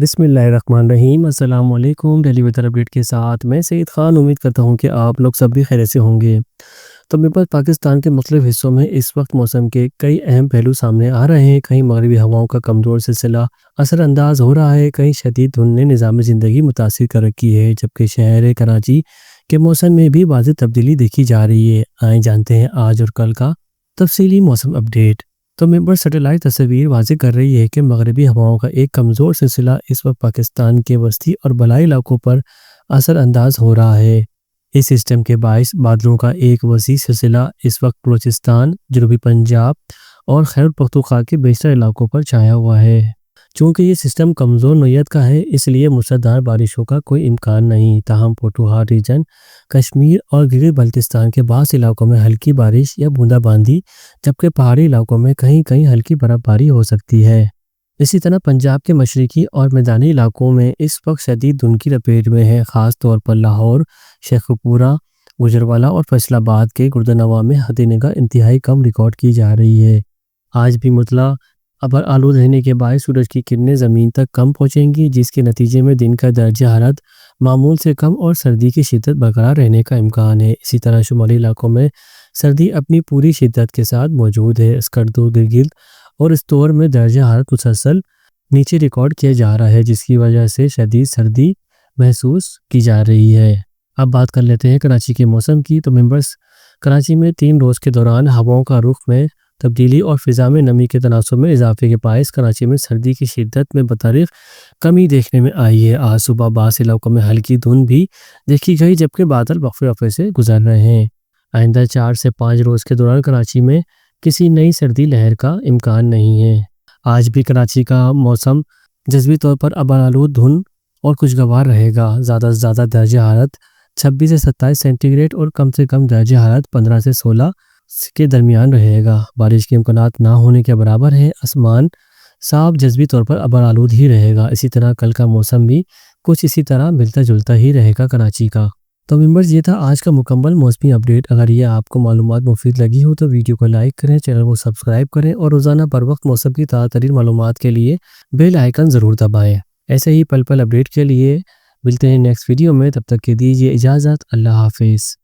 بسم اللہ الرحمن الرحیم۔ السلام علیکم۔ ڈیلی ویدر اپڈیٹ کے ساتھ میں سعید خان امید کرتا ہوں کہ آپ لوگ سب بھی خیریت سے ہوں گے۔ تو میرے پاس پاکستان کے مختلف حصوں میں اس وقت موسم کے کئی اہم پہلو سامنے آ رہے ہیں۔ کہیں مغربی ہواؤں کا کمزور سلسلہ اثر انداز ہو رہا ہے، کہیں شدید دھند نے نظام زندگی متاثر کر رکھی ہے، جبکہ شہر کراچی کے موسم میں بھی واضح تبدیلی دیکھی جا رہی ہے۔ آئیں جانتے ہیں آج اور کل کا تفصیلی موسم اپڈیٹ۔ تو ممبر سیٹلائٹ تصویر واضح کر رہی ہے کہ مغربی ہواؤں کا ایک کمزور سلسلہ اس وقت پاکستان کے وسطی اور بالائی علاقوں پر اثر انداز ہو رہا ہے۔ اس سسٹم کے باعث بادلوں کا ایک وسیع سلسلہ اس وقت بلوچستان، جنوبی پنجاب اور خیبر پختونخوا کے بیشتر علاقوں پر چھایا ہوا ہے۔ چونکہ یہ سسٹم کمزور نوعیت کا ہے، اس لیے موسلادھار بارشوں کا کوئی امکان نہیں، تاہم پوٹوہار ریجن، کشمیر اور گلگت بلتستان کے بعض علاقوں میں ہلکی بارش یا بوندا باندی، جبکہ پہاڑی علاقوں میں کہیں کہیں ہلکی برف باری ہو سکتی ہے۔ اسی طرح پنجاب کے مشرقی اور میدانی علاقوں میں اس وقت شدید دھند کی لپیٹ میں ہے، خاص طور پر لاہور، شیخ پورہ، گوجرانوالہ اور فیصل آباد کے گردنواں میں حد نگاہ انتہائی کم ریکارڈ کی جا رہی ہے۔ آج بھی مطلع ابر آلود رہنے کے باعث سورج کی کرنیں زمین تک کم پہنچیں گی، جس کے نتیجے میں دن کا درجہ حرارت معمول سے کم اور سردی کی شدت برقرار رہنے کا امکان ہے۔ اسی طرح شمالی علاقوں میں سردی اپنی پوری شدت کے ساتھ موجود ہے۔ اسکردو، گلگت اور استور میں درجہ حرارت مسلسل نیچے ریکارڈ کیا جا رہا ہے، جس کی وجہ سے شدید سردی محسوس کی جا رہی ہے۔ اب بات کر لیتے ہیں کراچی کے موسم کی۔ تو ممبرز، کراچی میں 3 روز کے دوران ہواؤں کا رخ میں تبدیلی اور فضا میں نمی کے تناسب میں اضافے کے باعث کراچی میں سردی کی شدت میں بطریق کمی دیکھنے میں آئی ہے۔ آج صبح بعض علاقوں میں ہلکی دھند بھی دیکھی گئی، جبکہ بادل وقفے وقفے سے گزر رہے ہیں۔ آئندہ 4 سے 5 روز کے دوران کراچی میں کسی نئی سردی لہر کا امکان نہیں ہے۔ آج بھی کراچی کا موسم جزوی طور پر ابرآلود، دھند اور خوشگوار رہے گا۔ زیادہ سے زیادہ درجہ حرارت 26 سے 27 سینٹی گریڈ اور کم سے کم درجہ حرارت 15 سے 16 کے درمیان رہے گا۔ بارش کے امکانات نہ ہونے کے برابر ہے۔ آسمان صاف جزوی طور پر ابرآلود ہی رہے گا۔ اسی طرح کل کا موسم بھی کچھ اسی طرح ملتا جلتا ہی رہے گا کراچی کا۔ تو ممبرز، یہ تھا آج کا مکمل موسمی اپڈیٹ۔ اگر یہ آپ کو معلومات مفید لگی ہو تو ویڈیو کو لائک کریں، چینل کو سبسکرائب کریں اور روزانہ پر وقت موسم کی تازہ ترین معلومات کے لیے بیل آئیکن ضرور دبائیں۔ ایسے ہی پل پل اپڈیٹ کے لیے ملتے ہیں نیکسٹ ویڈیو میں، تب تک کے دیجیے اجازت۔ اللہ حافظ۔